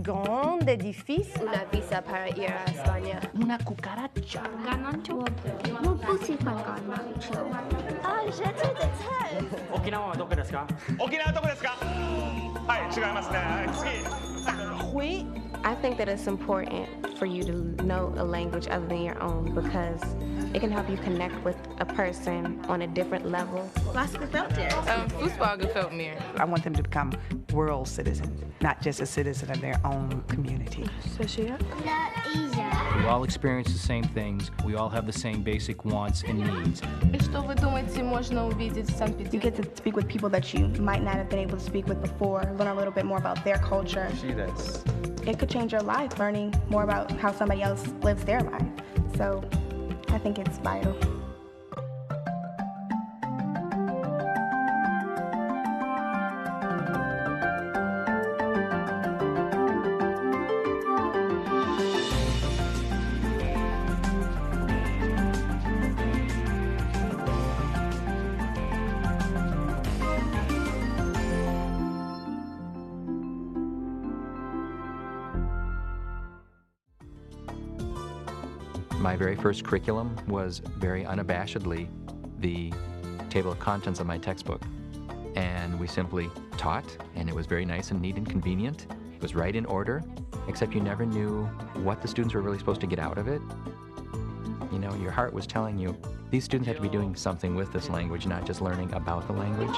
grande édifice. Una visa para ir a España. Una cucaracha. Ganancho. Ah, j'ai été de tête. 沖縄はどこですか？沖縄どこですか？はい、違いますね。はい、次。Oui. I think that it's important for you to know a language other than your own because it can help you connect with a person on a different level. Was gefällt dir? Fußball gefällt mir. I want them to become world citizens, not just a citizen of their own community. We all experience the same things. We all have the same basic wants and needs. Что вы думаете, можно увидеть в You Санкт-Петербурге? get to speak with people that you might not have been able to speak with before, learn a little bit more about their culture. It could change your life, learning more about how somebody else lives their life. So I think it's vital. My very first curriculum was very unabashedly the table of contents of my textbook. And we simply taught, and it was very nice and neat and convenient. It was right in order, except you never knew what the students were really supposed to get out of it. You know, your heart was telling you, these students have to be doing something with this language, not just learning about the language.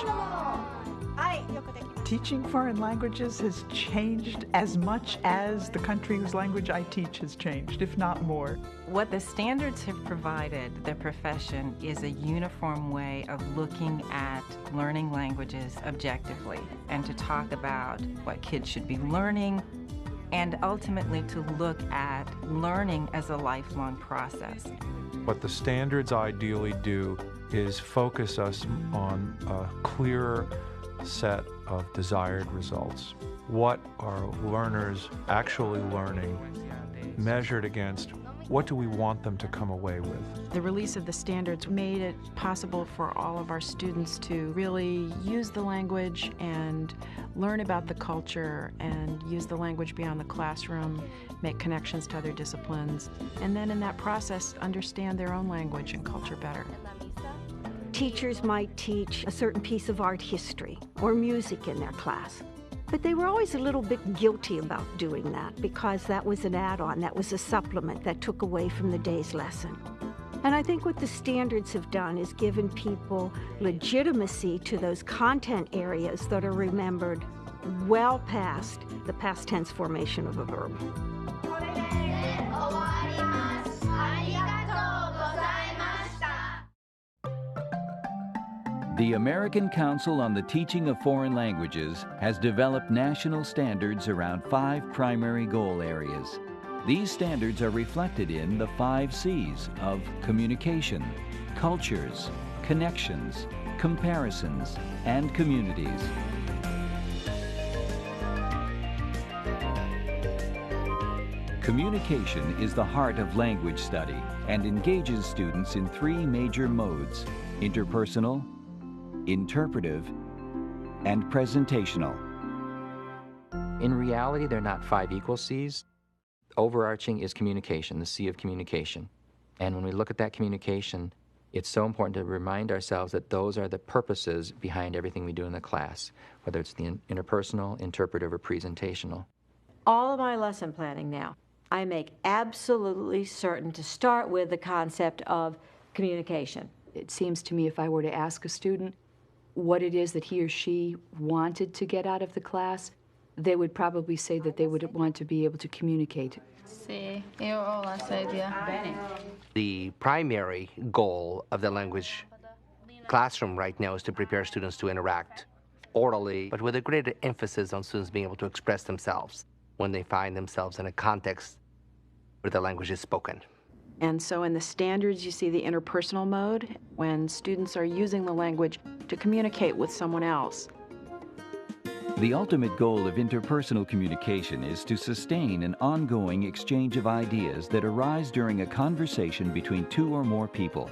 Teaching foreign languages has changed as much as the country whose language I teach has changed, if not more. What the standards have provided the profession is a uniform way of looking at learning languages objectively and to talk about what kids should be learning and ultimately to look at learning as a lifelong process. What the standards ideally do is focus us on a clearer set of desired results. What are learners actually learning, measured against what do we want them to come away with? The release of the standards made it possible for all of our students to really use the language and learn about the culture and use the language beyond the classroom, make connections to other disciplines, and then in that process understand their own language and culture better. Teachers might teach a certain piece of art history or music in their class, but they were always a little bit guilty about doing that because that was an add-on, that was a supplement that took away from the day's lesson. And I think what the standards have done is given people legitimacy to those content areas that are remembered well past the past tense formation of a verb. The American Council on the Teaching of Foreign Languages has developed national standards around 5 primary goal areas. These standards are reflected in the 5 C's of communication, cultures, connections, comparisons, and communities. Communication is the heart of language study and engages students in 3 major modes: interpersonal, interpretive, and presentational. In reality, they're not 5 equal C's. Overarching is communication, the C of communication. And when we look at that communication, it's so important to remind ourselves that those are the purposes behind everything we do in the class, whether it's the interpersonal, interpretive, or presentational. All of my lesson planning now, I make absolutely certain to start with the concept of communication. It seems to me if I were to ask a student what it is that he or she wanted to get out of the class, they would probably say that they would want to be able to communicate. Sí, yo ho esa idea. The primary goal of the language classroom right now is to prepare students to interact orally, but with a greater emphasis on students being able to express themselves when they find themselves in a context where the language is spoken. And so in the standards, you see the interpersonal mode, when students are using the language to communicate with someone else. The ultimate goal of interpersonal communication is to sustain an ongoing exchange of ideas that arise during a conversation between 2 or more people.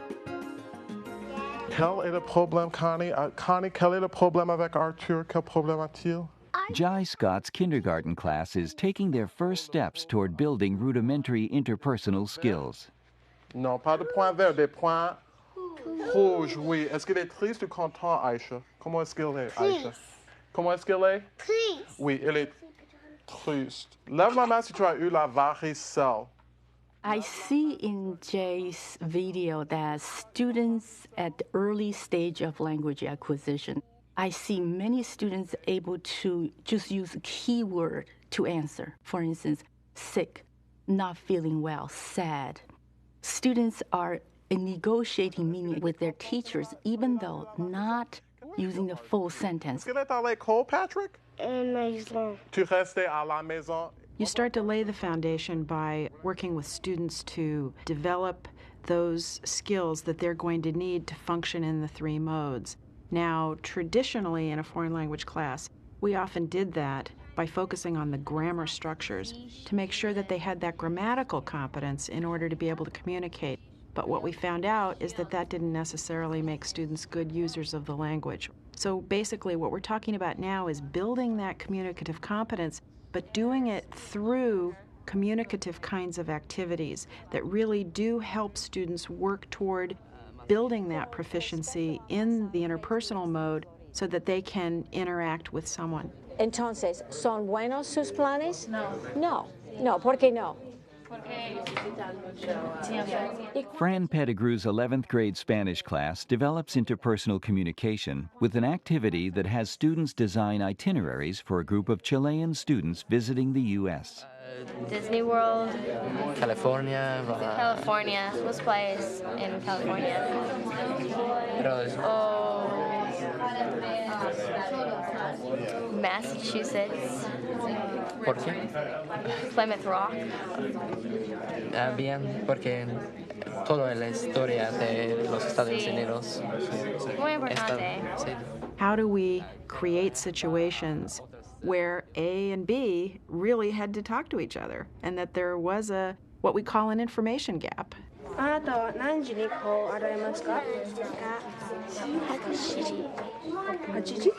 Quel est le problème, Connie? Connie, quel est le problème avec Arthur? Quel problème a-t-il? Jai Scott's kindergarten class is taking their first steps toward building rudimentary interpersonal skills. Non, pas de points verts, des points rouges, oui. Est-ce qu'elle est triste ou contente, Aïcha? Comment est-ce qu'elle est, Aïcha? Comment est-ce qu'elle est? Triste. Oui, elle est triste. Lève la main si tu as eu la varicelle. I see in Jay's video that students at the early stage of language acquisition, I see many students able to just use a keyword to answer. For instance, sick, not feeling well, sad. Students are negotiating meaning with their teachers, even though not using the full sentence. Est-ce qu'elle est à l'école, Patrick? Maison. Tu restais à la maison? You start to lay the foundation by working with students to develop those skills that they're going to need to function in the three modes. Now, traditionally in a foreign language class, we often did that by focusing on the grammar structures to make sure that they had that grammatical competence in order to be able to communicate. But what we found out is that that didn't necessarily make students good users of the language. So basically what we're talking about now is building that communicative competence, but doing it through communicative kinds of activities that really do help students work toward building that proficiency in the interpersonal mode so that they can interact with someone. Entonces, ¿son buenos sus planes? No. No, ¿por qué no? Fran Pettigrew's 11th grade Spanish class develops interpersonal communication with an activity that has students design itineraries for a group of Chilean students visiting the U.S. Disney World. California. California. What's place in California? Massachusetts. ¿Por qué? Plymouth Rock. Bien, porque toda la historia de los Estados Unidos. Muy importante. How do we create situations where A and B really had to talk to each other and that there was what we call an information gap? あなたは何時に来られますか？8時。8時？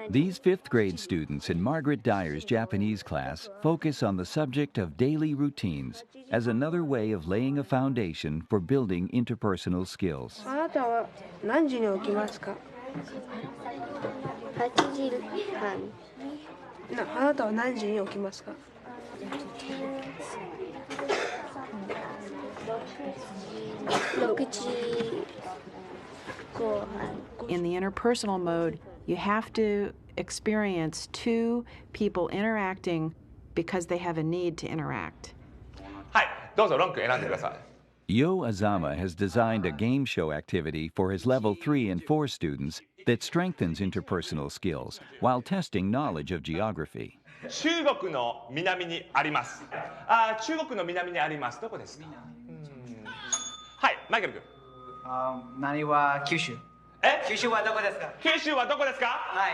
These 5th grade students in Margaret Dyer's Japanese class focus on the subject of daily routines as another way of laying a foundation for building interpersonal skills. あなたは何時に起きますか？8時半。あなたは何時に起きますか？6時後半。 In the interpersonal mode, you have to experience two people interacting because they have a need to interact. はい、どうぞロンク選んでください。 Yo Azama has designed a game show activity for his level 3 and 4 students that strengthens interpersonal skills while testing knowledge of geography. 中国の南にあります。中国の南にあります。どこですか？はい、マイケル君。何は九州。九州はどこですか？九州はどこですか？はい。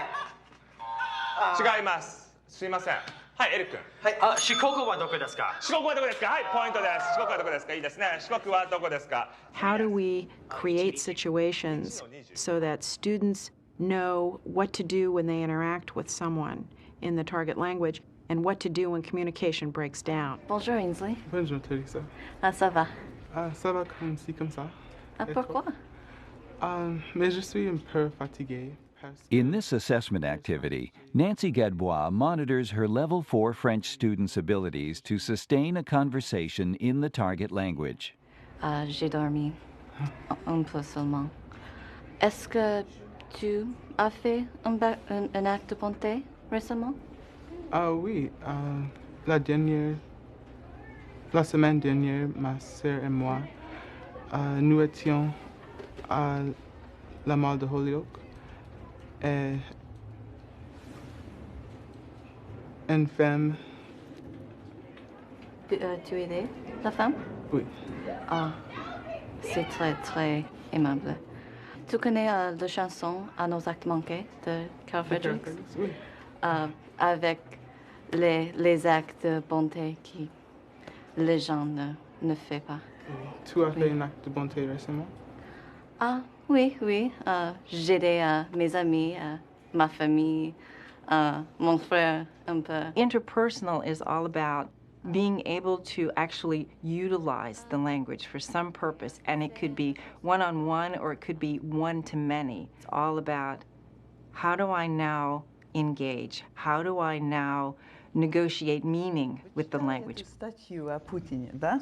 違います。すいません。はい、エリック君。はい。四国はどこですか？四国はどこですか？はい、ポイントです。四国はどこですか？いいですね。四国はどこですか？ How do we create situations so that students know what to do when they interact with someone in the target language and what to do when communication breaks down? Bonjour, Ainsley. Bonjour, Teresa. Ça va? Ça va comme ci, comme ça. Pourquoi? Mais je suis un peu fatigué. In this assessment activity, Nancy Gadbois monitors her level 4 French students' abilities to sustain a conversation in the target language. J'ai dormi un peu seulement. Est-ce que tu as fait un acte de bonté récemment? Oui, la semaine dernière, ma sœur et moi, nous étions à la mall de Holyoke et une femme. Tu aidais la femme? Oui. Ah, c'est très, très aimable. Tu connais la chanson À nos actes manqués de Carl Fredericks? Oui. Avec les actes de bonté que les gens ne font pas. Tu as fait un acte de bonté récemment? Ah, oui, oui. J'ai aidé mes amis, ma famille, mon frère un peu. Interpersonal is all about being able to actually utilize the language for some purpose, and it could be one-on-one or it could be one-to-many. It's all about how do I now engage? How do I now negotiate meaning with the language? Статью о Путине, да?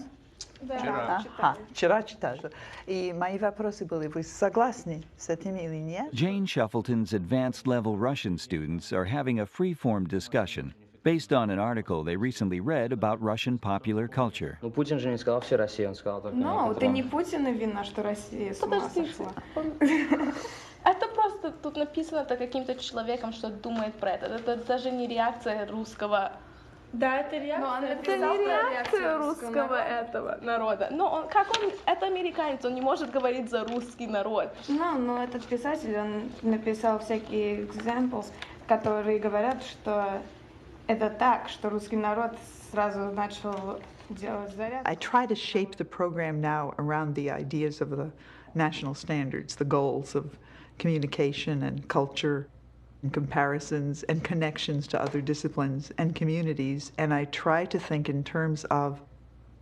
Да. Ага, вчера читали. И мои вопросы были, вы согласны с этими или нет? Jane Shuffleton's advanced level Russian students are having a free-form discussion based on an article they recently read about Russian popular culture. Ну, Путин же не сказал все Россия, он сказал только... Ну, это не Путина вина, что Россия с ума сошла. Это просто тут написано это каким-то человеком, что думает про это. Это даже не реакция русского. Да, это реакция. Это не реакция русского этого народа. Но это американец, он не может говорить за русский народ. Но этот писатель, он написал всякие examples, которые говорят, что это так, что русский народ сразу начал делать заряд. I try to shape the program now around the ideas of the national standards, the goals of communication and culture, and comparisons and connections to other disciplines and communities. And I try to think in terms of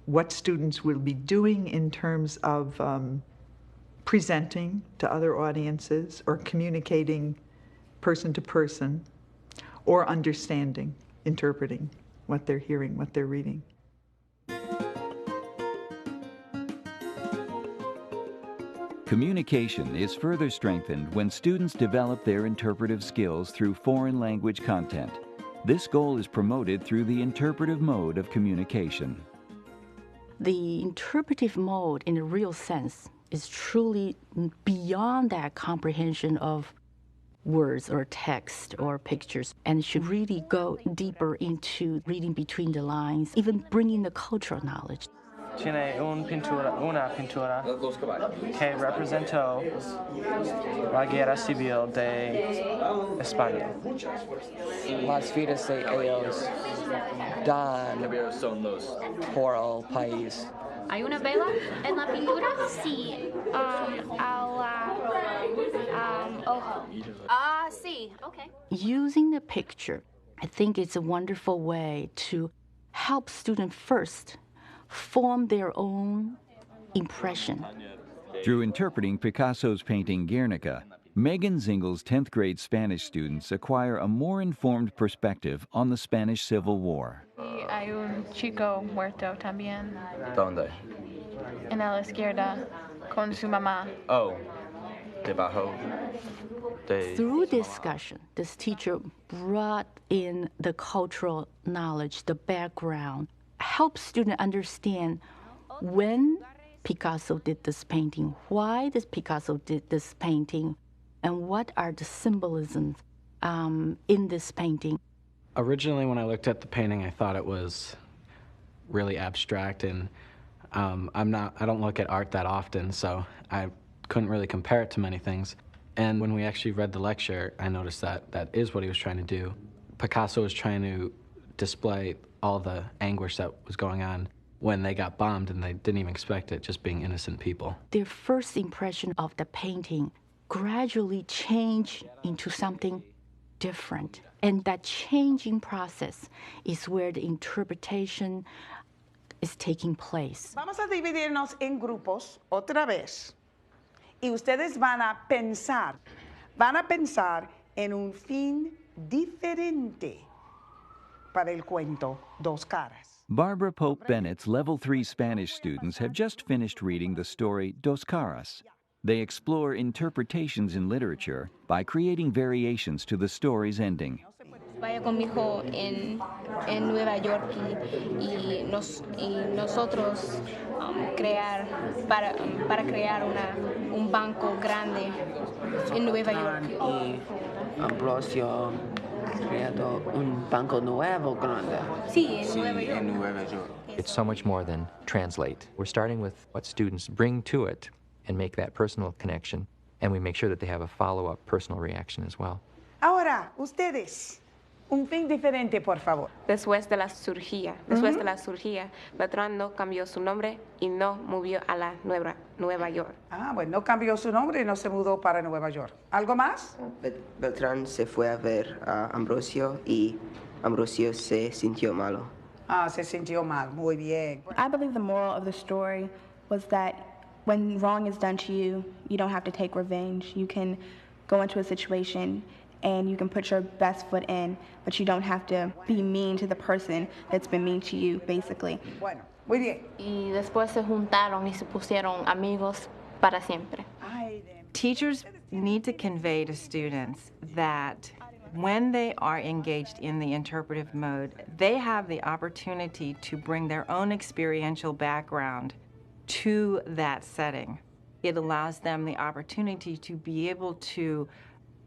what students will be doing in terms of presenting to other audiences or communicating person to person or understanding, interpreting what they're hearing, what they're reading. Communication is further strengthened when students develop their interpretive skills through foreign language content. This goal is promoted through the interpretive mode of communication. The interpretive mode, in a real sense, is truly beyond that comprehension of words or text or pictures, and should really go deeper into reading between the lines, even bringing the cultural knowledge. Tiene una pintura que representó la guerra civil de España. Las vidas de ellos dan por el país. ¿Hay una vela en la pintura? Sí, ojo. Sí, okay. Using the picture, I think it's a wonderful way to help students first form their own impression. Through interpreting Picasso's painting Guernica, Megan Zingel's 10th grade Spanish students acquire a more informed perspective on the Spanish Civil War. Hay un chico muerto también. ¿Dónde? En la izquierda, con su mamá. Oh, debajo. Through discussion, this teacher brought in the cultural knowledge, the background, help students understand when Picasso did this painting, why does Picasso did this painting, and what are the symbolisms in this painting. Originally, when I looked at the painting, I thought it was really abstract, and I don't look at art that often, so I couldn't really compare it to many things. And when we actually read the lecture, I noticed that that is what he was trying to do. Picasso was trying to display all the anguish that was going on when they got bombed and they didn't even expect it, just being innocent people. Their first impression of the painting gradually changed into something different. And that changing process is where the interpretation is taking place. Vamos a dividirnos en grupos otra vez. Y ustedes van a pensar en un fin diferente para el cuento Dos Caras. Barbara Pope Bennett's Level 3 Spanish students have just finished reading the story Dos Caras. They explore interpretations in literature by creating variations to the story's ending. Vaya con mi hijo en Nueva York y nosotros crear para crear un banco grande en Nueva York. Y Ambrosio creado un banco nuevo grande. Sí, en Nueva York. It's so much more than translate. We're starting with what students bring to it and make that personal connection, and we make sure that they have a follow-up personal reaction as well. Ahora, ustedes, Un fin diferente, por favor. Después de la cirugía, Bertrand no cambió su nombre y no movió a la Nueva York. Ah, bueno, no cambió su nombre y no se mudó para Nueva York. ¿Algo más? Bertrand se fue a ver a Ambrosio y Ambrosio se sintió malo. Ah, se sintió mal. Muy bien. I believe the moral of the story was that when wrong is done to you, you don't have to take revenge. You can go into a situation and you can put your best foot in, but you don't have to be mean to the person that's been mean to you, basically. Bueno, muy bien. Y después se juntaron y se pusieron amigos para siempre. Teachers need to convey to students that when they are engaged in the interpretive mode, they have the opportunity to bring their own experiential background to that setting. It allows them the opportunity to be able to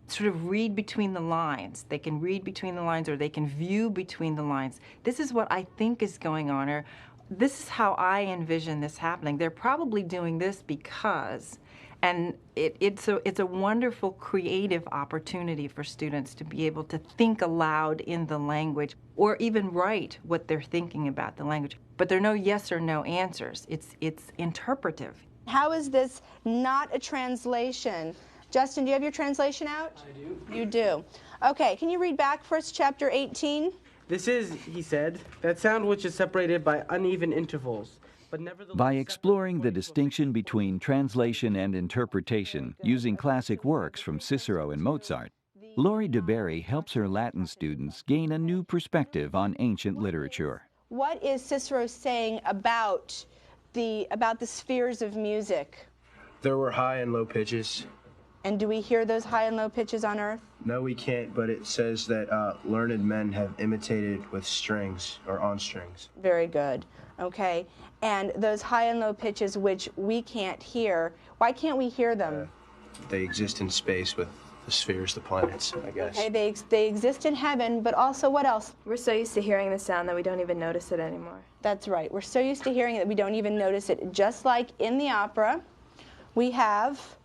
sort of read between the lines. They can read between the lines or they can view between the lines. This is what I think is going on, or this is how I envision this happening. They're probably doing this because, and it's a wonderful creative opportunity for students to be able to think aloud in the language or even write what they're thinking about the language. But there are no yes or no answers. It's interpretive. How is this not a translation? Justin, do you have your translation out? I do. You do. Okay, can you read back first chapter 18? This is, he said, that sound which is separated by uneven intervals. But nevertheless, by exploring the distinction between translation and interpretation using classic works from Cicero and Mozart, Lori DeBerry helps her Latin students gain a new perspective on ancient literature. What is Cicero saying about the spheres of music? There were high and low pitches. And do we hear those high and low pitches on Earth? No, we can't, but it says that learned men have imitated with strings or on strings. Very good. Okay. And those high and low pitches which we can't hear, why can't we hear them? They exist in space with the spheres, the planets, I guess. Okay, they exist in heaven, but also what else? We're so used to hearing the sound that we don't even notice it anymore. That's right. We're so used to hearing it that we don't even notice it. Just like in the opera, we have,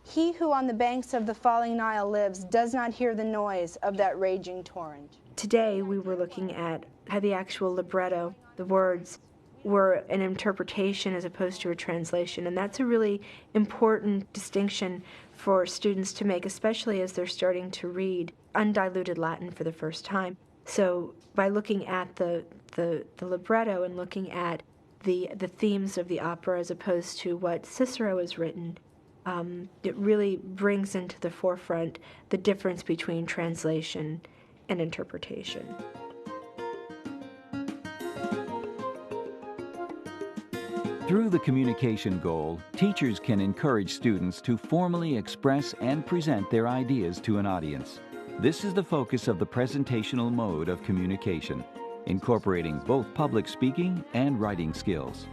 "He who on the banks of the falling Nile lives does not hear the noise of that raging torrent." Today we were looking at how the actual libretto, the words, were an interpretation as opposed to a translation, and that's a really important distinction for students to make, especially as they're starting to read undiluted Latin for the first time. So by looking at the libretto and looking at the themes of the opera as opposed to what Cicero has written, it really brings into the forefront the difference between translation and interpretation. Through the communication goal, teachers can encourage students to formally express and present their ideas to an audience. This is the focus of the presentational mode of communication, incorporating both public speaking and writing skills.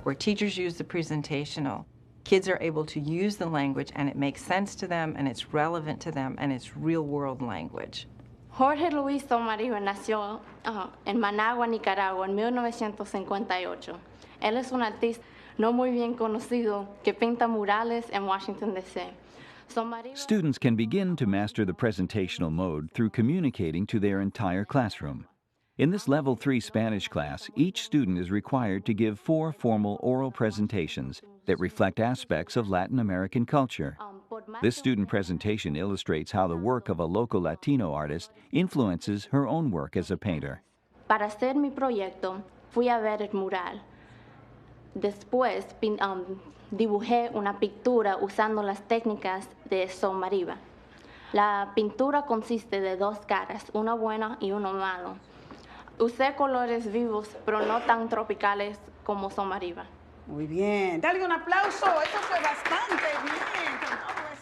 Where teachers use the presentational, kids are able to use the language and it makes sense to them and it's relevant to them and it's real-world language. Jorge Luis Somariva nació en Managua, Nicaragua, en 1958. Él es un artista no muy bien conocido que pinta murales en Washington, D.C. Students can begin to master the presentational mode through communicating to their entire classroom. In this Level 3 Spanish class, each student is required to give 4 formal oral presentations that reflect aspects of Latin American culture. This student presentation illustrates how the work of a local Latino artist influences her own work as a painter. Para hacer mi proyecto, fui a ver el mural. Después dibujé una pintura usando las técnicas de Somariva. La pintura consiste de 2 caras, una buena y una mala. Usé colores vivos, pero no tan tropicales como Somariva. Muy bien. Dale un aplauso. Eso fue bastante bien.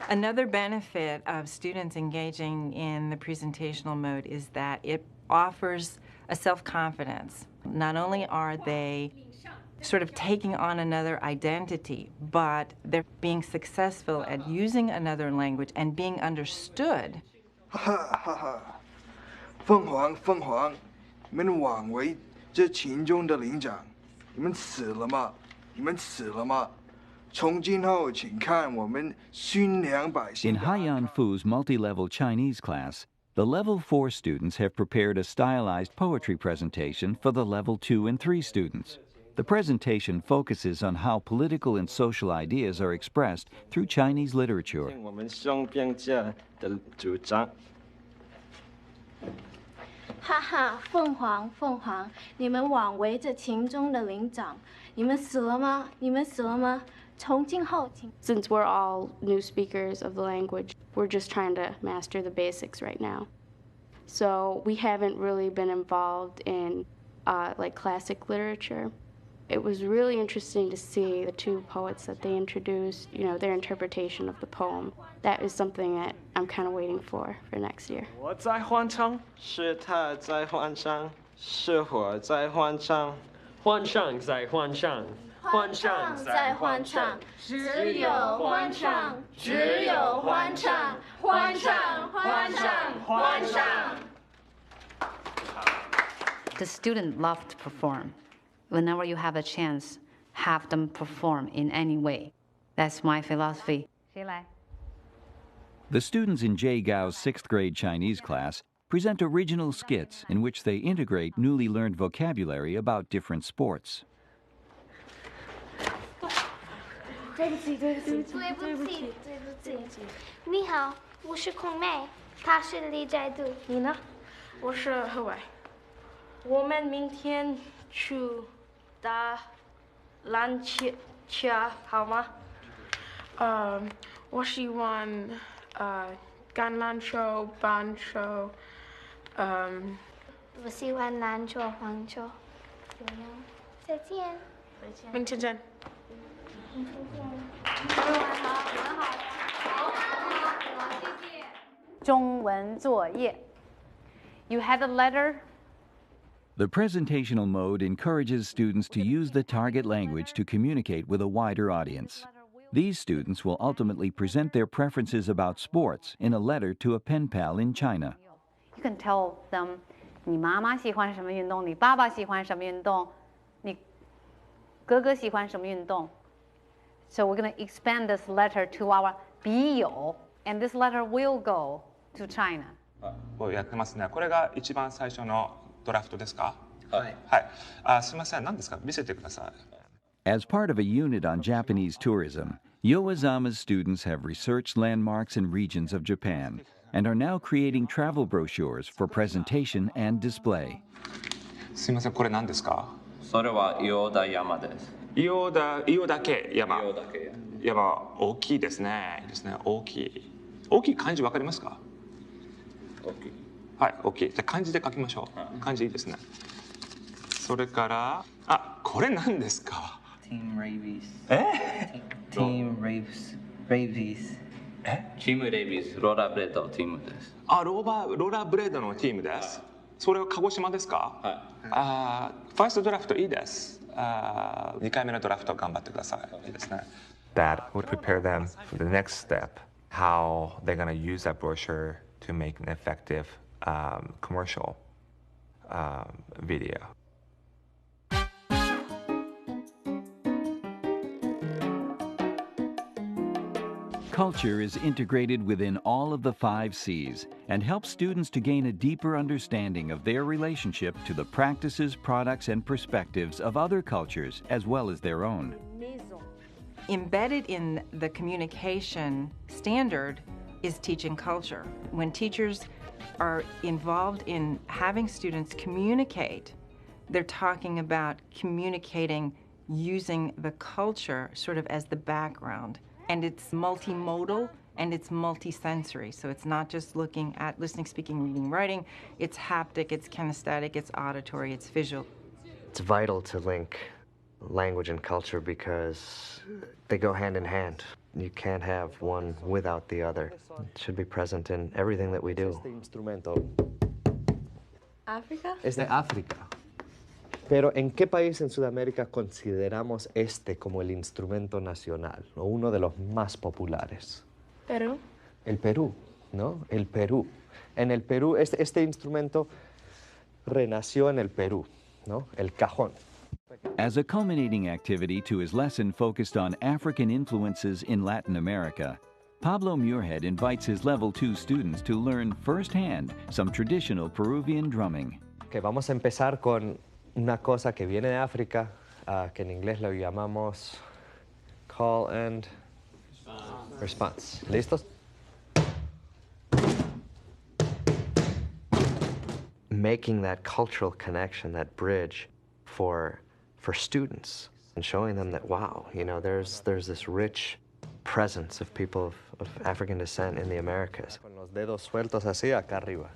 Another benefit of students engaging in the presentational mode is that it offers a self-confidence. Not only are they sort of taking on another identity, but they're being successful at using another language and being understood. 凤凰，凤凰，你们枉为这群中的领长，你们死了吗？你们死了吗？从今后，请看我们勋良百姓。 In Haiyan Fu's multi-level Chinese class, The Level 4 students have prepared a stylized poetry presentation for the Level 2 and 3 students. The presentation focuses on how political and social ideas are expressed through Chinese literature. 我们双边家的主张。哈哈，凤凰，凤凰，你们枉为这秦中的灵长，你们死了吗？你们死了吗？从今后，请。Since we're all new speakers of the language, we're just trying to master the basics right now. So we haven't really been involved in like classic literature. It was really interesting to see the two poets that they introduced, you know, their interpretation of the poem. That is something that I'm kind of waiting for next year. 我在欢唱，是他在欢唱，是我在欢唱，欢唱在欢唱，欢唱在欢唱，只有欢唱，只有欢唱，欢唱，欢唱，欢唱。 The student love to perform. Whenever you have a chance, have them perform in any way. That's my philosophy. The students in Jay Gao's 6th grade Chinese class present original skits in which they integrate newly learned vocabulary about different sports. 对不起，对不起，对不起，对不起。你好，我是孔妹，她是李在度。你呢？我是何伟。我们明天去打篮球，好吗？我喜欢橄榄球、棒球，我喜欢篮球、黄球。再见。明天见。中文作业。You had a letter. The presentational mode encourages students to use the target language to communicate with a wider audience. These students will ultimately present their preferences about sports in a letter to a pen pal in China. You can tell them 你妈妈喜欢什么运动，你爸爸喜欢什么运动，你哥哥喜欢什么运动。So we're going to expand this letter to our 笔友 and this letter will go to China. やってますね。これが一番最初のドラフトですか？はい。はい。すみません。何ですか？見せてください。As part of a unit on Japanese tourism, Yoazama's students have researched landmarks and regions of Japan and are now creating travel brochures for presentation and display. すみません。これ何ですか？それは伊予田山です。伊予岳山。山大きいですね。大きい。大きい漢字わかりますか？大きい。はい、大きい。じゃあ漢字で書きましょう。漢字いいですね。それから、これ何ですか？ Team Rabies。Team Rabies。チームレビース、ローラーブレードのチームです。ローラーブレードのチームです。それは鹿児島ですか？はい。ファーストドラフトいいです。2回目のドラフト頑張ってください。いいですね。That would prepare them for the next step, how they're going to use that brochure to make an effective commercial video. Culture is integrated within all of the 5 C's and helps students to gain a deeper understanding of their relationship to the practices, products, and perspectives of other cultures as well as their own. Embedded in the communication standard is teaching culture. When teachers are involved in having students communicate, they're talking about communicating using the culture sort of as the background. And it's multimodal and it's multisensory. So it's not just looking at listening, speaking, reading, writing. It's haptic, it's kinesthetic, it's auditory, it's visual. It's vital to link language and culture because they go hand in hand. You can't have one without the other. It should be present in everything that we do. Este instrumento. África? Es de África. Pero ¿en qué país en Sudamérica consideramos este como el instrumento nacional o uno de los más populares? Perú. El Perú, ¿no? El Perú. En el Perú, este instrumento renació en el Perú, ¿no? El cajón. As a culminating activity to his lesson focused on African influences in Latin America, Pablo Muirhead invites his Level 2 students to learn firsthand some traditional Peruvian drumming. Okay, vamos a empezar con una cosa que viene de África, que en inglés lo llamamos call and response. ¿Listos? Making that cultural connection, that bridge for students, and showing them that, wow, you know, there's this rich presence of people of African descent in the Americas. Con los dedos sueltos así acá arriba.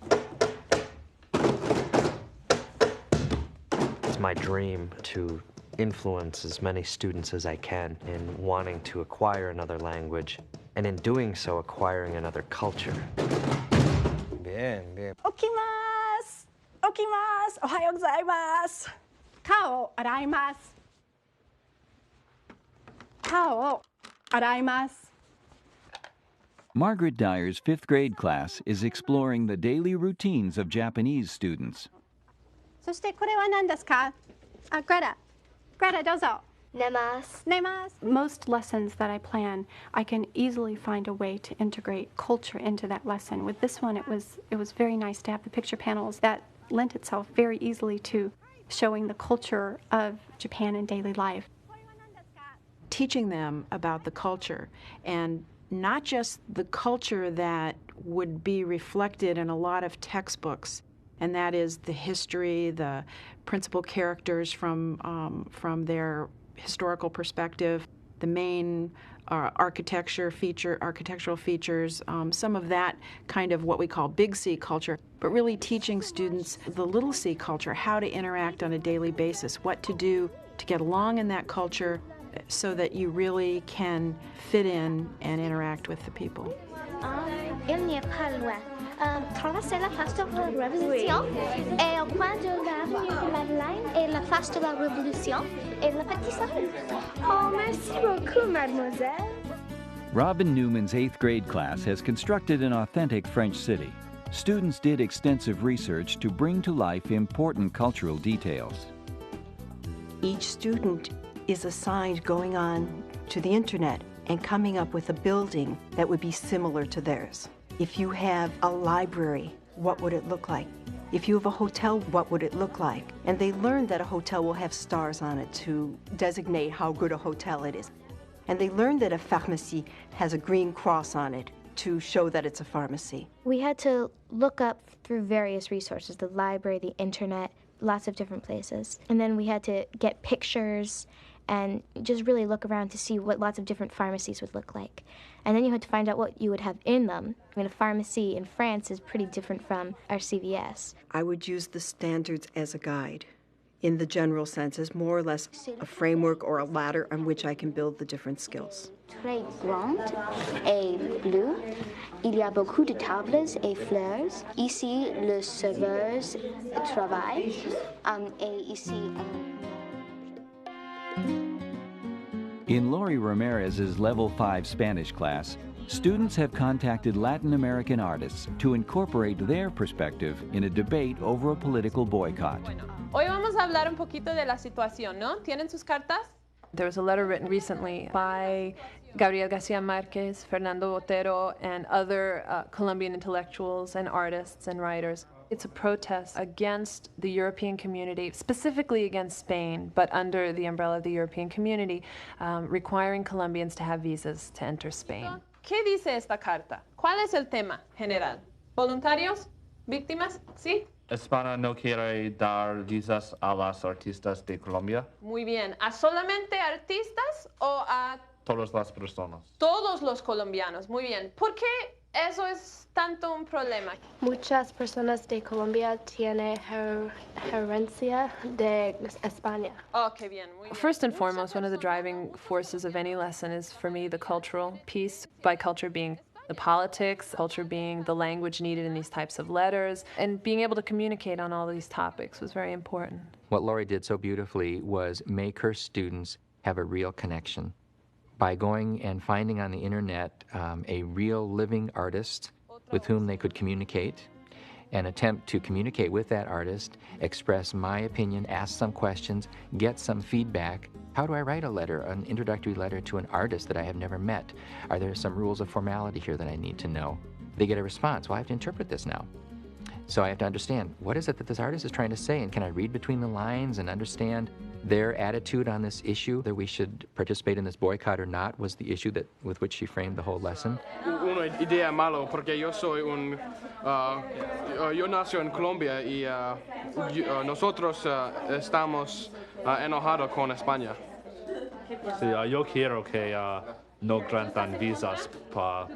It's my dream to influence as many students as I can in wanting to acquire another language, and in doing so, acquiring another culture. Bien, bien. Okimasu! Okimasu! Ohayou gozaimasu! Kao araimasu! Kao araimasu! Margaret Dyer's 5th grade class is exploring the daily routines of Japanese students. そしてこれは何ですか? Greta. Greta, どうぞ. Nemas. Nemas. Most lessons that I plan, I can easily find a way to integrate culture into that lesson. With this one, it was very nice to have the picture panels that lent itself very easily to showing the culture of Japan in daily life. Teaching them about the culture, and not just the culture that would be reflected in a lot of textbooks, and that is the history, the principal characters from their historical perspective, the main architectural features, some of that kind of what we call big C culture, but really teaching students the little c culture, how to interact on a daily basis, what to do to get along in that culture so that you really can fit in and interact with the people. Il n'y a pas loin. Traverser la place de la Révolution et au coin de la rue de Madeleine et la place de la Révolution et le petit salon. Oh, merci beaucoup, mademoiselle. Robin Newman's 8th grade class has constructed an authentic French city. Students did extensive research to bring to life important cultural details. Each student is assigned going on to the internet and coming up with a building that would be similar to theirs. If you have a library, what would it look like? If you have a hotel, what would it look like? And they learn that a hotel will have stars on it to designate how good a hotel it is. And they learn that a pharmacy has a green cross on it to show that it's a pharmacy. We had to look up through various resources, the library, the internet, lots of different places. And then we had to get pictures and just really look around to see what lots of different pharmacies would look like. And then you had to find out what you would have in them. I mean, a pharmacy in France is pretty different from our CVS. I would use the standards as a guide, in the general sense, as more or less a framework or a ladder on which I can build the different skills. Très grande et bleue. Il y a beaucoup de tables et fleurs. Ici, le serveur travaille. Et ici... In Lori Ramirez's Level 5 Spanish class, students have contacted Latin American artists to incorporate their perspective in a debate over a political boycott. Hoy vamos a hablar un poquito de la situación, ¿no? ¿Tienen sus cartas? There was a letter written recently by Gabriel Garcia Marquez, Fernando Botero, and other Colombian intellectuals and artists and writers. It's a protest against the European community, specifically against Spain, but under the umbrella of the European community, requiring Colombians to have visas to enter Spain. ¿Qué dice esta carta? ¿Cuál es el tema general? ¿Voluntarios? ¿Víctimas? ¿Sí? España no quiere dar visas a las artistas de Colombia. Muy bien. ¿A solamente artistas o a Todas las personas. todos los colombianos? Muy bien. ¿Por qué eso es tanto un problema? Muchas personas de Colombia tienen herencia de España. Oh, qué bien. Muy bien. First and foremost, one of the driving forces of any lesson is, for me, the cultural piece. By culture being the politics, culture being the language needed in these types of letters, and being able to communicate on all these topics was very important. What Lori did so beautifully was make her students have a real connection by going and finding on the internet a real living artist with whom they could communicate and attempt to communicate with that artist, express my opinion, ask some questions, get some feedback, How do I write a letter, an introductory letter to an artist that I have never met? Are there some rules of formality here that I need to know? They get a response. Well, I have to interpret this now. So I have to understand, what is it that this artist is trying to say, and can I read between the lines and understand their attitude on this issue, that we should participate in this boycott or not, was the issue with which she framed the whole lesson. Una idea malo, porque yo soy yo nací en Colombia y nosotros estamos enojados con España. Sí, yo quiero que no grantan visas para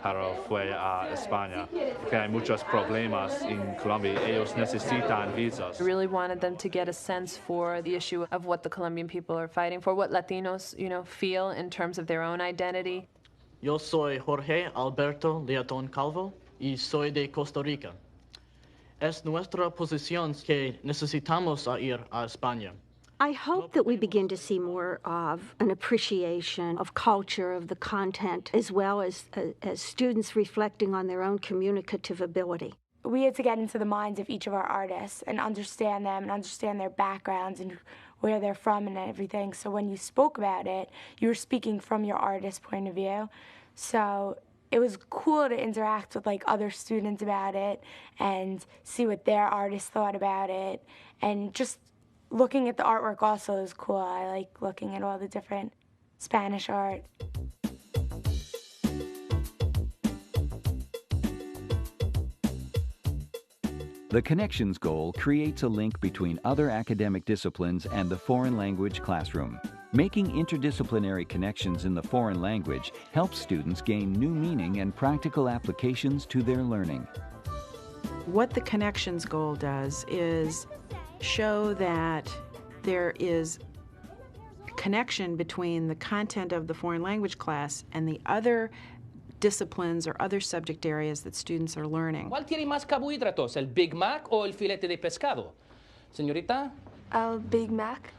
fuera a España, porque hay muchos problemas en Colombia. Ellos necesitan visas. I really wanted them to get a sense for the issue of what the Colombian people are fighting for, what Latinos, feel in terms of their own identity. Yo soy Jorge Alberto Leatón Calvo y soy de Costa Rica. Es nuestra posición que necesitamos ir a España. I hope that we begin to see more of an appreciation of culture, of the content, as well as students reflecting on their own communicative ability. We had to get into the minds of each of our artists and understand them and understand their backgrounds and where they're from and everything. So when you spoke about it, you were speaking from your artist's point of view. So it was cool to interact with other students about it and see what their artists thought about it, and just looking at the artwork also is cool. I like looking at all the different Spanish art. The Connections goal creates a link between other academic disciplines and the foreign language classroom. Making interdisciplinary connections in the foreign language helps students gain new meaning and practical applications to their learning. What the Connections goal does is show that there is connection between the content of the foreign language class and the other disciplines or other subject areas that students are learning. ¿Cuál tiene más carbohidratos, el Big Mac o el filete de pescado? Señorita? Big Mac.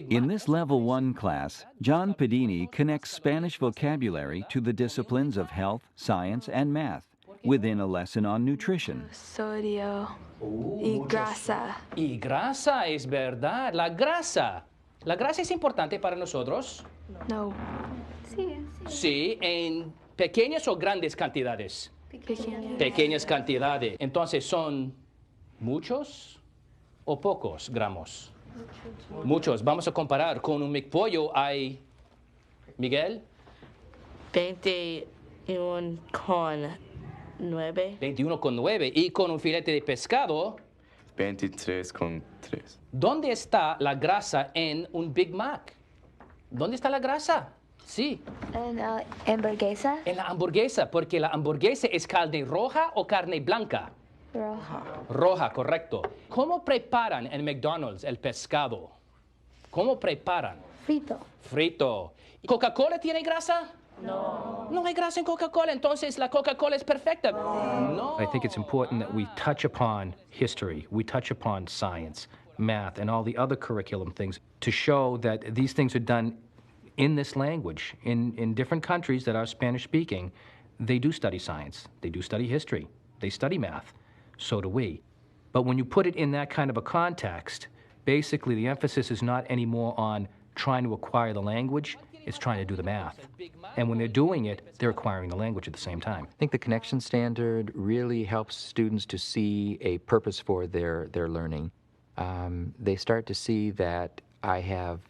In this Level 1 class, John Pedini connects Spanish vocabulary to the disciplines of health, science, and math within a lesson on nutrition. Sodio y grasa. Y grasa, es verdad, la grasa. ¿La grasa es importante para nosotros? No. Sí, en pequeñas o grandes cantidades. Pequeñas cantidades. Entonces, ¿son muchos o pocos gramos? Muchos. Vamos a comparar con un McPollo. Hay, Miguel? 21,9. 21,9. Y con un filete de pescado. 23,3. ¿Dónde está la grasa en un Big Mac? ¿Dónde está la grasa? Sí. En la hamburguesa. En la hamburguesa, porque la hamburguesa es carne roja o carne blanca. Roja. Roja, correcto. ¿Cómo preparan en McDonald's el pescado? ¿Cómo preparan? Frito. Frito. ¿Coca-Cola tiene grasa? No. No hay grasa en Coca-Cola, entonces la Coca-Cola es perfecta. No. I think it's important that we touch upon history, we touch upon science, math, and all the other curriculum things to show that these things are done in this language. In different countries that are Spanish-speaking, they do study science, they do study history, they study math. So do we. But when you put it in that kind of a context, basically the emphasis is not anymore on trying to acquire the language, it's trying to do the math. And when they're doing it, they're acquiring the language at the same time. I think the connection standard really helps students to see a purpose for their learning. They start to see that I have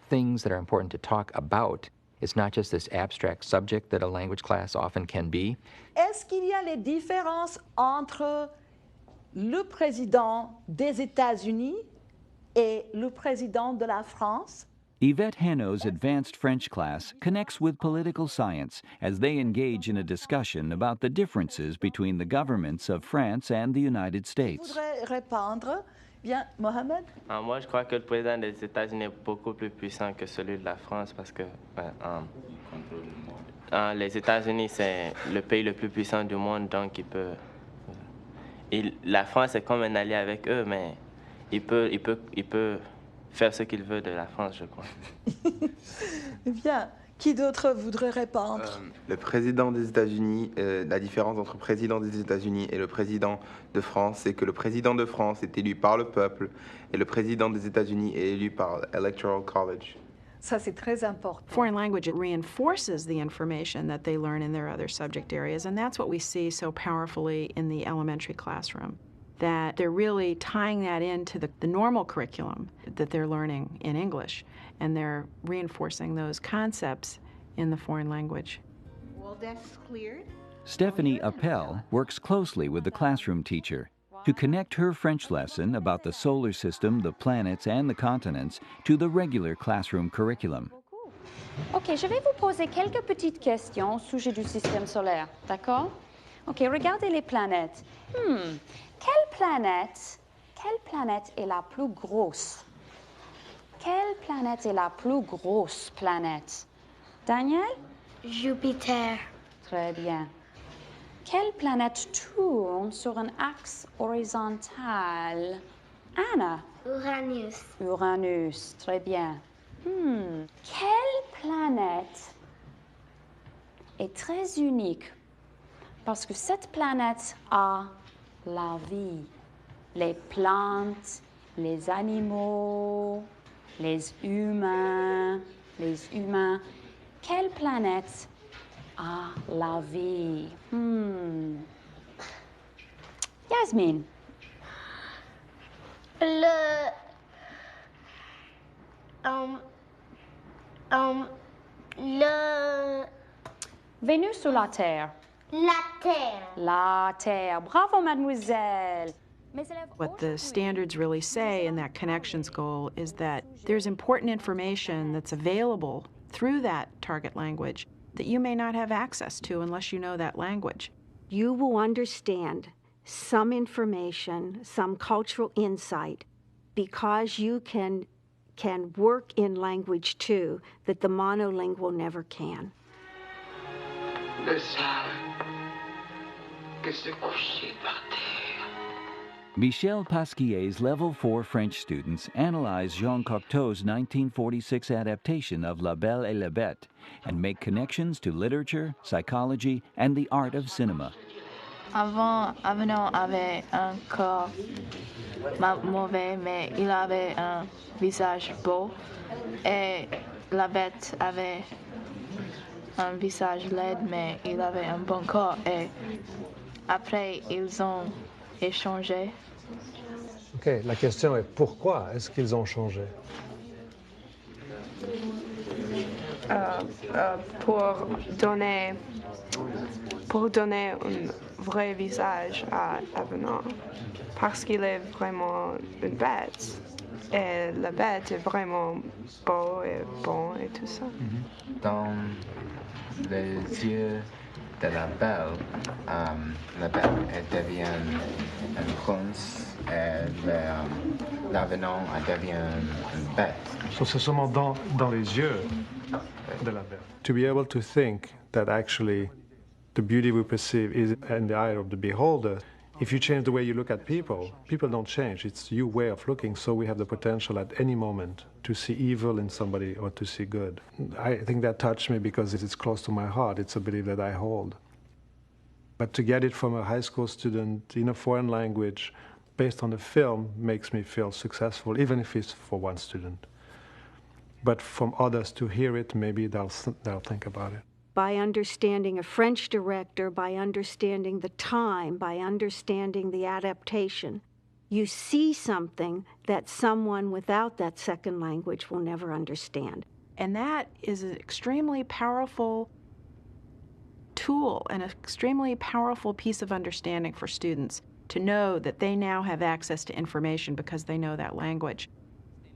things that are important to talk about. It's not just this abstract subject that a language class often can be. Est-ce qu'il y a les différences entre le président des États-Unis et le président de la France? Yvette Hano's advanced French class connects with political science as they engage in a discussion about the differences between the governments of France and the United States. Je voudrais répondre. Bien, Mohamed? Moi, je crois que le président des États-Unis est beaucoup plus puissant que celui de la France parce que les États-Unis, c'est le pays le plus puissant du monde, donc la France est comme un allié avec eux, mais il peut faire ce qu'il veut de la France, je crois. Bien. Qui d'autre voudrait répondre? Le président des États-Unis, la différence entre le président des États-Unis et le président de France, c'est que le président de France est élu par le peuple et le président des États-Unis est élu par l'Electoral College. Ça, c'est très important. Foreign language reinforces the information that they learn in their other subject areas, and that's what we see so powerfully in the elementary classroom, that they're really tying that into the normal curriculum that they're learning in English, and they're reinforcing those concepts in the foreign language. Well, that's cleared. Stephanie Appel works closely with the classroom teacher to connect her French lesson about the solar system, the planets, and the continents to the regular classroom curriculum. Ok, je vais vous poser quelques petites questions au sujet du système solaire, d'accord? Ok, regardez les planètes. Quelle planète est la plus grosse? Quelle planète est la plus grosse planète? Daniel? Jupiter. Très bien. Quelle planète tourne sur un axe horizontal? Anna? Uranus. Uranus, très bien. Quelle planète est très unique? Parce que cette planète a la vie. Les plantes, les animaux, les humains. Quelle planète a la vie? Yasmine. Vénus ou la Terre? La Terre. La Terre. Bravo, mademoiselle. What the standards really say in that connections goal is that there's important information that's available through that target language that you may not have access to unless you know that language. You will understand some information, some cultural insight, because you can work in language too that the monolingual never can. Le savent que se coucher par terre. Michel Pasquier's Level 4 French students analyze Jean Cocteau's 1946 adaptation of La Belle et la Bête and make connections to literature, psychology, and the art of cinema. Avant, Avenant avait un corps mauvais, mais il avait un visage beau. Et la bête avait un visage laid, mais il avait un bon corps. Et après, ils ont échangé. Ok, la question est pourquoi est-ce qu'ils ont changé? Pour donner un vrai visage à Avenant, parce qu'il est vraiment une bête. Et la bête est vraiment beau et bon et tout ça. Dans les yeux de la belle elle devient un prince et l'avenant devient une bête. So c'est seulement dans les yeux de la belle. To be able to think that actually the beauty we perceive is in the eye of the beholder. If you change the way you look at people, people don't change. It's your way of looking, so we have the potential at any moment to see evil in somebody or to see good. I think that touched me because it is close to my heart. It's a belief that I hold. But to get it from a high school student in a foreign language based on a film makes me feel successful, even if it's for one student. But from others to hear it, maybe they'll think about it. By understanding a French director, by understanding the time, by understanding the adaptation, you see something that someone without that second language will never understand. And that is an extremely powerful tool and an extremely powerful piece of understanding for students to know that they now have access to information because they know that language.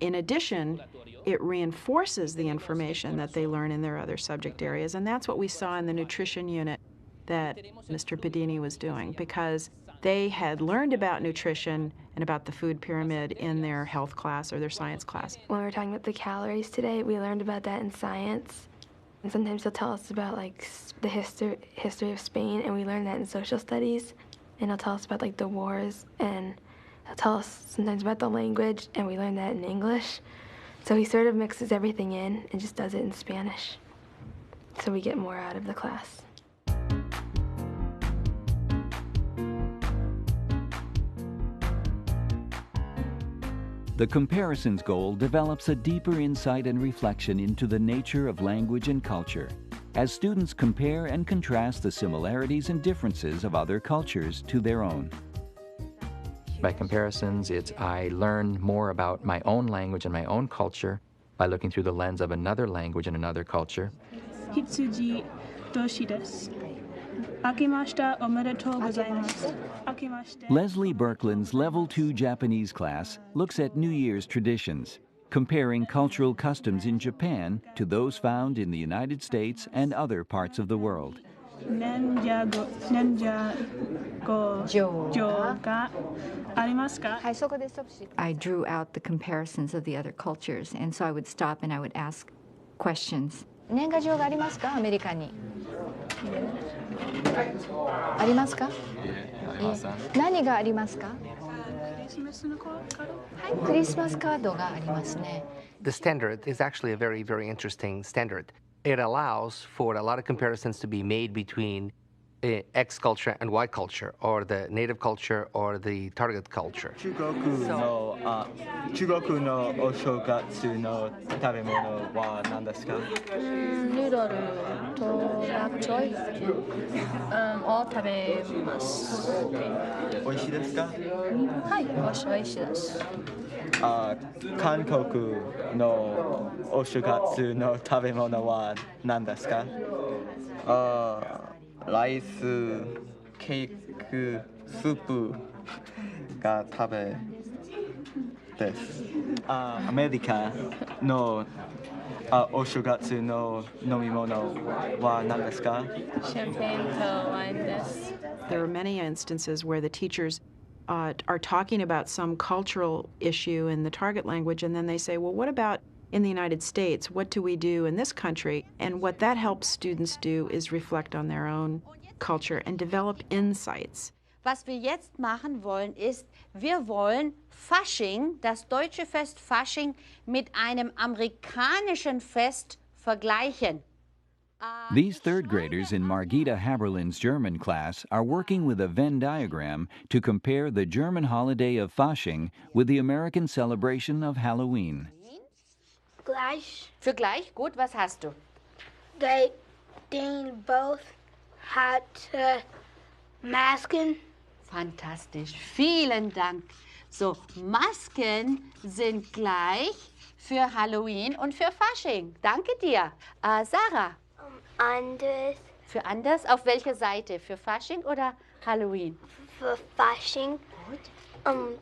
In addition, it reinforces the information that they learn in their other subject areas, and that's what we saw in the nutrition unit that Mr. Pedini was doing, because they had learned about nutrition and about the food pyramid in their health class or their science class. When we were talking about the calories today, we learned about that in science. And sometimes he'll tell us about like the history of Spain, and we learned that in social studies. And he'll tell us about like the wars, and he'll tell us sometimes about the language, and we learn that in English. So he sort of mixes everything in and just does it in Spanish. So we get more out of the class. The comparisons goal develops a deeper insight and reflection into the nature of language and culture, as students compare and contrast the similarities and differences of other cultures to their own. By comparisons, I learn more about my own language and my own culture by looking through the lens of another language and another culture. Hitsuji Doshi desu. Akimashita omedetou gozaimasu. Akimashite. Leslie Berkland's Level 2 Japanese class looks at New Year's traditions, comparing cultural customs in Japan to those found in the United States and other parts of the world. Nenja go jo ga arimasu ka? I drew out the comparisons of the other cultures, and so I would stop and I would ask questions. 年賀状がありますか、アメリカに。ありますか？何がありますか？クリスマスカードがありますね。The standard is actually a very, very interesting standard. It allows for a lot of comparisons to be made between X culture and Y culture, or the native culture or the target culture. 中国のお正月の食べ物は何ですか？ヌードルとラプチョイを食べます。美味しいですか？はい、美味しいです。韓国のお正月の食べ物は何ですか？ライス、ケーキ、スープが食べです。アメリカのお正月の飲み物は何ですか？シャンペーンとワインです。There are many instances where the teachers are talking about some cultural issue in the target language, and then they say, well, what about in the United States? What do we do in this country? And what that helps students do is reflect on their own culture and develop insights. Was wir jetzt machen wollen, ist, wir wollen Fasching, das deutsche Fest Fasching, mit einem amerikanischen Fest vergleichen. These third graders in Margita Haberlin's German class are working with a Venn diagram to compare the German holiday of Fasching with the American celebration of Halloween. Gleich. Für gleich? Gut, was hast du? They both had Masken. Fantastisch, vielen Dank. So, Masken sind gleich für Halloween und für Fasching. Danke dir. Sarah? Anders. Für anders? Auf welcher Seite? Für Fasching oder Halloween? Für Fasching.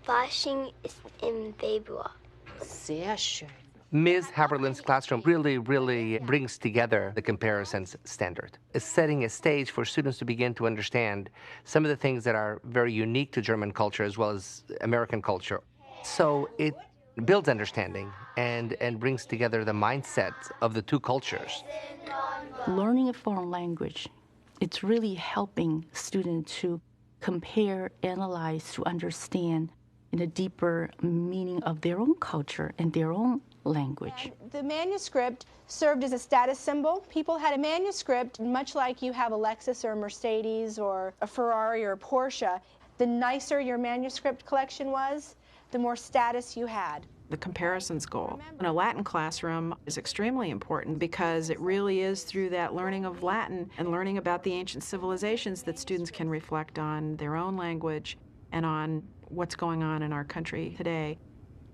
Fasching ist im Februar. Sehr schön. Ms. Haberlin's classroom really brings together the comparisons standard. It's setting a stage for students to begin to understand some of the things that are very unique to German culture as well as American culture. So it builds understanding and brings together the mindset of the two cultures. Learning a foreign language, it's really helping students to compare, analyze, to understand in a deeper meaning of their own culture and their own language. The manuscript served as a status symbol. People had a manuscript, much like you have a Lexus or a Mercedes or a Ferrari or a Porsche. The nicer your manuscript collection was, the more status you had. The comparisons goal in a Latin classroom is extremely important because it really is through that learning of Latin and learning about the ancient civilizations that students can reflect on their own language and on what's going on in our country today.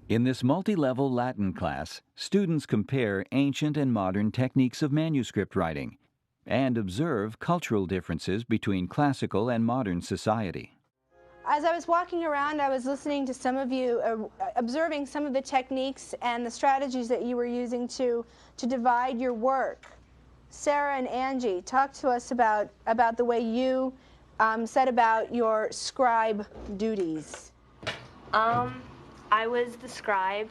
In this multi-level Latin class, students compare ancient and modern techniques of manuscript writing and observe cultural differences between classical and modern society. As I was walking around, I was listening to some of you, observing some of the techniques and the strategies that you were using to divide your work. Sarah and Angie, talk to us about the way you said about your scribe duties. I was the scribe,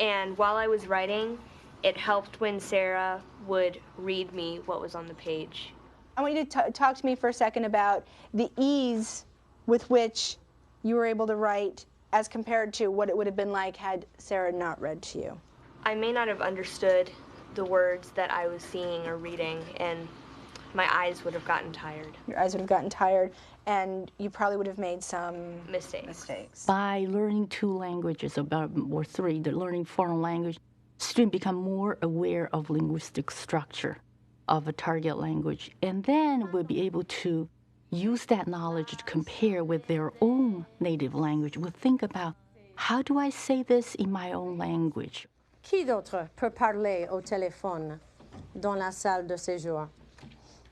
and while I was writing, it helped when Sarah would read me what was on the page. I want you to talk to me for a second about the ease with which you were able to write as compared to what it would have been like had Sarah not read to you. I may not have understood the words that I was seeing or reading, and my eyes would have gotten tired. Your eyes would have gotten tired, and you probably would have made some mistakes. By learning two languages, or three, the learning foreign language, students become more aware of linguistic structure of a target language, and then will be able to use that knowledge to compare with their own native language. We'll think about, how do I say this in my own language? Qui d'autre peut parler au téléphone dans la salle de séjour?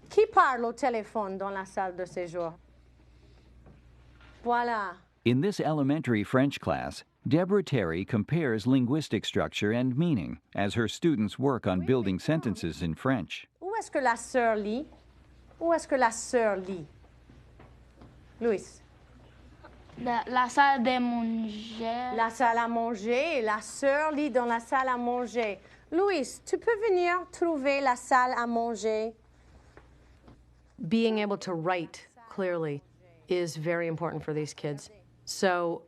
Qui parle au téléphone dans la salle de séjour? Voilà. In this elementary French class, Deborah Terry compares linguistic structure and meaning as her students work on building sentences in French. Où est-ce que la sœur lit? Où est-ce que la sœur lit? Louis. La salle de manger. La salle à manger. La sœur lit dans la salle à manger. Louis, tu peux venir trouver la salle à manger? Being able to write clearly is very important for these kids. So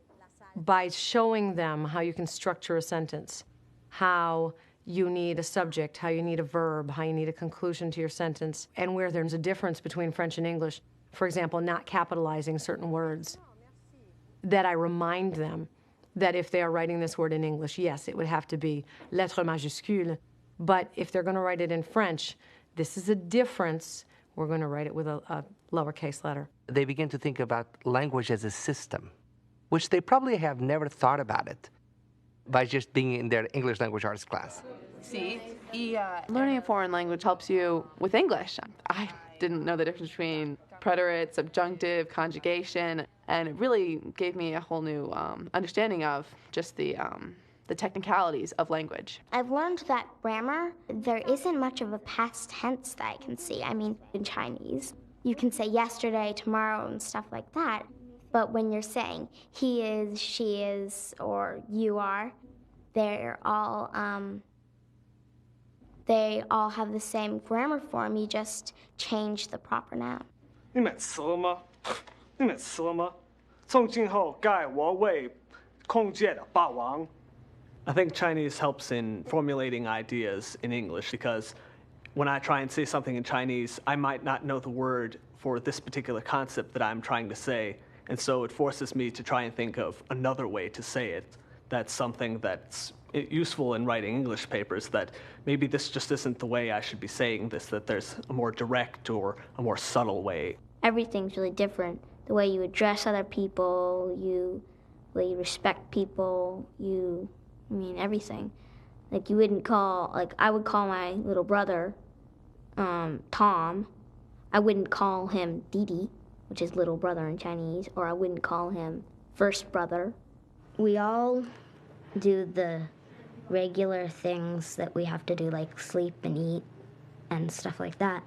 by showing them how you can structure a sentence, how you need a subject, how you need a verb, how you need a conclusion to your sentence, and where there's a difference between French and English, for example, not capitalizing certain words, that I remind them that if they are writing this word in English, yes, it would have to be lettre majuscule, but if they're going to write it in French, this is a difference. We're going to write it with a lowercase letter. They begin to think about language as a system, which they probably have never thought about it by just being in their English language arts class. Learning a foreign language helps you with English. I didn't know the difference between preterite, subjunctive, conjugation, and it really gave me a whole new understanding of just the technicalities of language. I've learned that grammar, there isn't much of a past tense that I can see. I mean, in Chinese, you can say yesterday, tomorrow, and stuff like that. But when you're saying he is, she is, or you are, they all have the same grammar form. You just change the proper noun. 你买词了吗？你买词了吗？从今后该我为空姐的霸王。I think Chinese helps in formulating ideas in English because when I try and say something in Chinese, I might not know the word for this particular concept that I'm trying to say. And so it forces me to try and think of another way to say it. That's something that's useful in writing English papers, that maybe this just isn't the way I should be saying this, that there's a more direct or a more subtle way. Everything's really different. The way you address other people, the way you respect people, everything. Like you wouldn't call, I would call my little brother Tom. I wouldn't call him Didi, which is little brother in Chinese, or I wouldn't call him first brother. We all do the regular things that we have to do, like sleep and eat and stuff like that,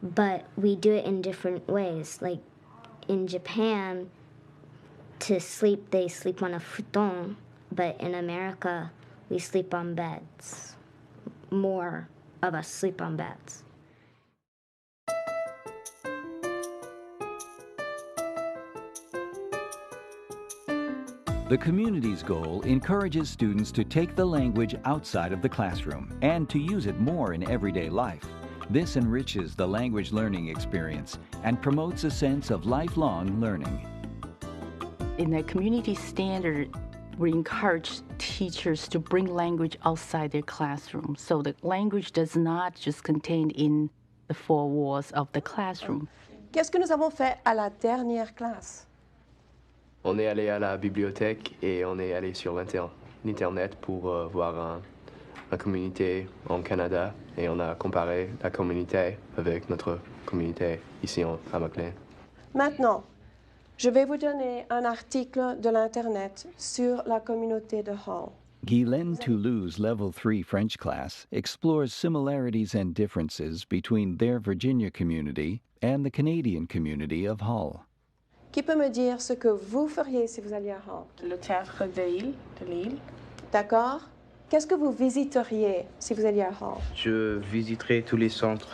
but we do it in different ways. Like in Japan, to sleep, they sleep on a futon, but in America, we sleep on beds. More of us sleep on beds. The community's goal encourages students to take the language outside of the classroom and to use it more in everyday life. This enriches the language learning experience and promotes a sense of lifelong learning. In the community standard, we encourage teachers to bring language outside their classroom. So the language does not just contain in the four walls of the classroom. Qu'est-ce que nous avons fait à la dernière classe? On est allé à la bibliothèque et on est allé sur l'Internet pour voir une communauté en Canada et on a comparé la communauté avec notre communauté ici à McLean. Maintenant, je vais vous donner un article de l'Internet sur la communauté de Hull. Guylaine Toulou's Level 3 French class explores similarities and differences between their Virginia community and the Canadian community of Hull. Qui peut me dire ce que vous feriez si vous alliez à Hull? Le théâtre de l'île. D'accord. Qu'est-ce que vous visiteriez si vous alliez à Hull? Je visiterai tous les centres,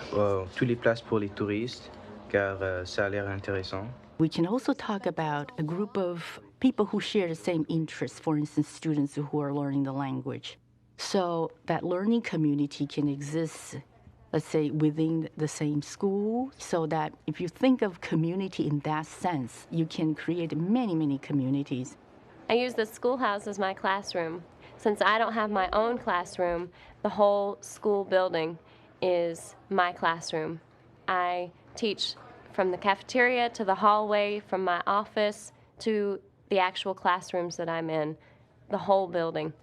toutes les places pour les touristes, car ça a l'air intéressant. We can also talk about a group of people who share the same interests, for instance, students who are learning the language. So that learning community can exist let's say, within the same school, so that if you think of community in that sense, you can create many, many communities. I use the schoolhouse as my classroom. Since I don't have my own classroom, the whole school building is my classroom. I teach from the cafeteria to the hallway, from my office to the actual classrooms that I'm in. The whole building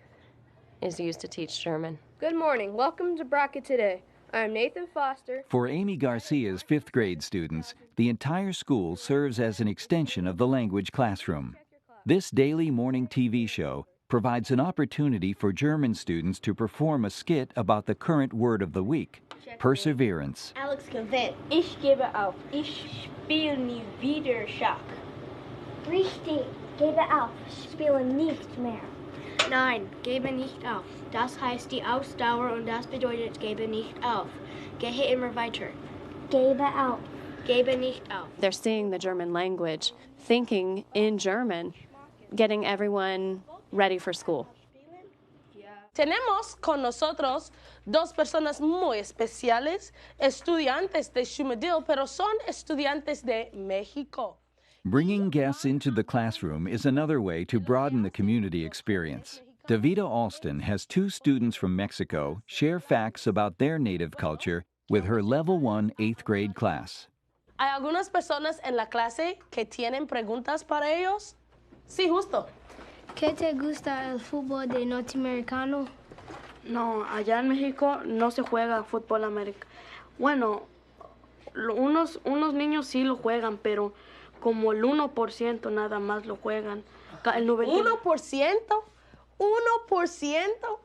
is used to teach German. Good morning. Welcome to Bracket Today. I'm Nathan Foster. For Amy Garcia's 5th grade students, the entire school serves as an extension of the language classroom. This daily morning TV show provides an opportunity for German students to perform a skit about the current word of the week, perseverance. Alex gewinnt. Ich gebe auf. Ich spiele nie wieder Schach. Richtig, gebe auf, spiele nicht mehr. Nein, gebe nicht auf. Das heißt die Ausdauer und das bedeutet gebe nicht auf. Gehe immer weiter. Gebe auf. Gebe nicht auf. They're seeing the German language, thinking in German, getting everyone ready for school. Tenemos con nosotros dos personas muy especiales, estudiantes de Shumadil, pero son estudiantes de México. Bringing guests into the classroom is another way to broaden the community experience. Davida Alston has 2 students from Mexico share facts about their native culture with her Level 1 8th grade class. ¿Hay algunas personas en la clase que tienen preguntas para ellos? Sí, justo. ¿Qué te gusta el fútbol de norteamericano? No, allá en México no se juega fútbol americano. Bueno, unos niños sí lo juegan, pero como el 1% nada más lo juegan. El 1%.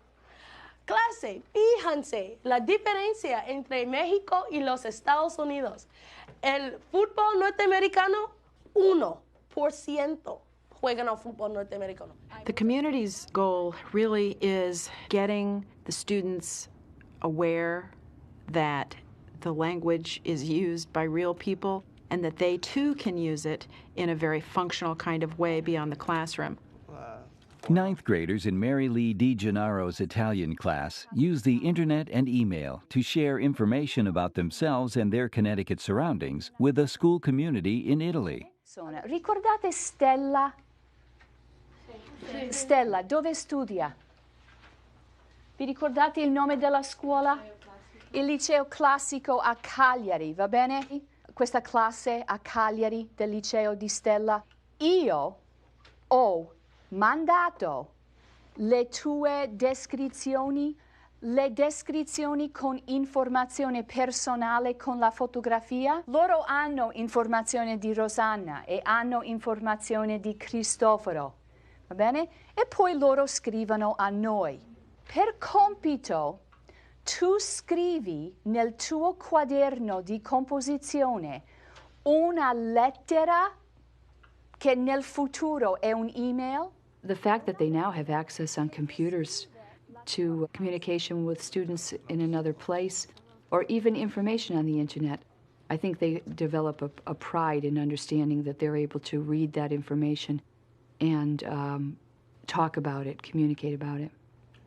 Clase, fíjense la diferencia entre México y los Estados Unidos. El fútbol norteamericano, 1% juegan al fútbol norteamericano. The community's goal really is getting the students aware that the language is used by real people and that they too can use it in a very functional kind of way beyond the classroom. 9th graders in Mary Lee DiGennaro's Italian class use the internet and email to share information about themselves and their Connecticut surroundings with a school community in Italy. Ricordate Stella? Stella, dove studia? Vi ricordate il nome della scuola? Il liceo classico a Cagliari, va bene? Questa classe a Cagliari del liceo di Stella. Io ho mandato le tue descrizioni, le descrizioni con informazione personale con la fotografia. Loro hanno informazione di Rosanna e hanno informazione di Cristoforo, va bene? E poi loro scrivono a noi. Per compito, tu scrivi nel tuo quaderno di composizione una lettera che nel futuro è un'email. The fact that they now have access on computers to communication with students in another place, or even information on the internet, I think they develop a pride in understanding that they're able to read that information and talk about it, communicate about it.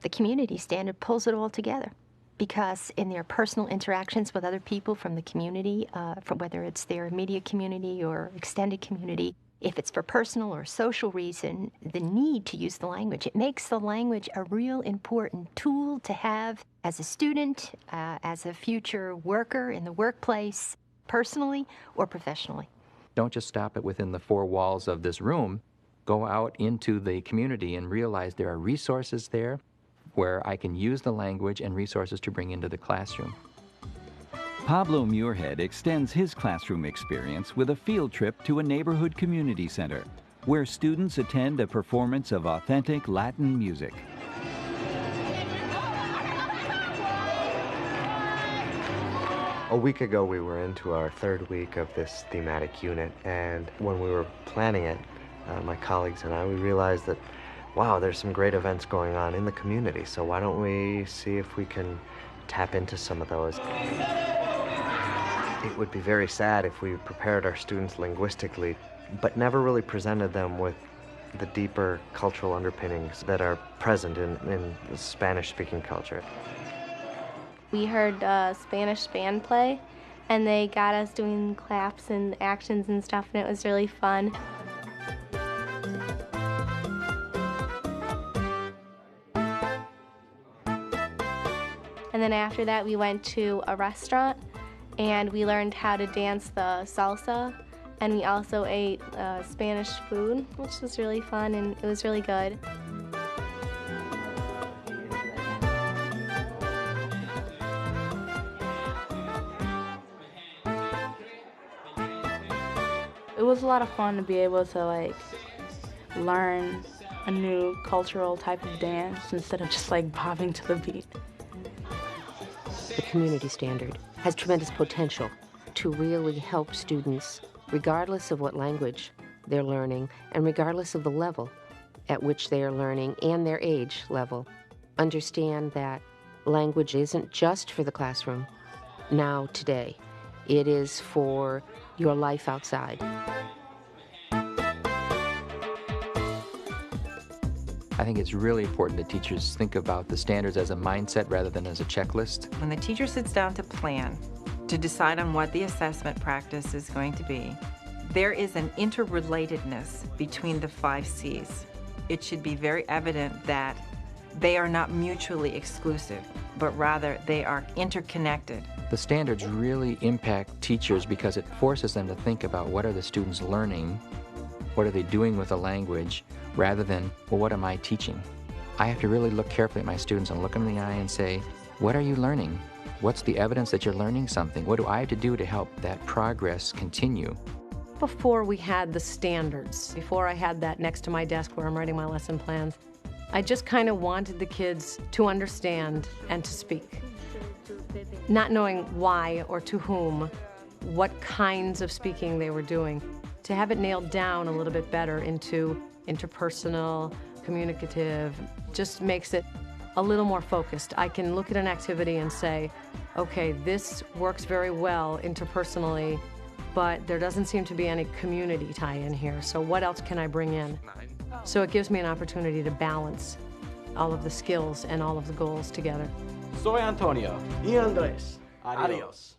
The community standard pulls it all together, because in their personal interactions with other people from the community, whether it's their immediate community or extended community, if it's for personal or social reason, the need to use the language, it makes the language a real important tool to have as a student, as a future worker in the workplace, personally or professionally. Don't just stop it within the 4 walls of this room. Go out into the community and realize there are resources there where I can use the language and resources to bring into the classroom. Pablo Muirhead extends his classroom experience with a field trip to a neighborhood community center, where students attend a performance of authentic Latin music. A week ago, we were into our 3rd week of this thematic unit, and when we were planning it, my colleagues and I, we realized that, wow, there's some great events going on in the community, so why don't we see if we can tap into some of those. It would be very sad if we prepared our students linguistically, but never really presented them with the deeper cultural underpinnings that are present in Spanish-speaking culture. We heard Spanish band play, and they got us doing claps and actions and stuff, and it was really fun. And then after that, we went to a restaurant, and we learned how to dance the salsa, and we also ate Spanish food, which was really fun, and it was really good. It was a lot of fun to be able to learn a new cultural type of dance instead of just bobbing to the beat. The community standard has tremendous potential to really help students, regardless of what language they're learning and regardless of the level at which they are learning and their age level, understand that language isn't just for the classroom now, today. It is for your life outside. I think it's really important that teachers think about the standards as a mindset rather than as a checklist. When the teacher sits down to plan, to decide on what the assessment practice is going to be, there is an interrelatedness between the 5 C's. It should be very evident that they are not mutually exclusive, but rather they are interconnected. The standards really impact teachers because it forces them to think about what are the students learning, what are they doing with the language, rather than, well, what am I teaching? I have to really look carefully at my students and look them in the eye and say, what are you learning? What's the evidence that you're learning something? What do I have to do to help that progress continue? Before we had the standards, before I had that next to my desk where I'm writing my lesson plans, I just kind of wanted the kids to understand and to speak. Not knowing why or to whom, what kinds of speaking they were doing. To have it nailed down a little bit better into interpersonal, communicative, just makes it a little more focused. I can look at an activity and say, okay, this works very well interpersonally, but there doesn't seem to be any community tie-in here, so what else can I bring in? So it gives me an opportunity to balance all of the skills and all of the goals together. Soy Antonio. Y Andrés. Adiós.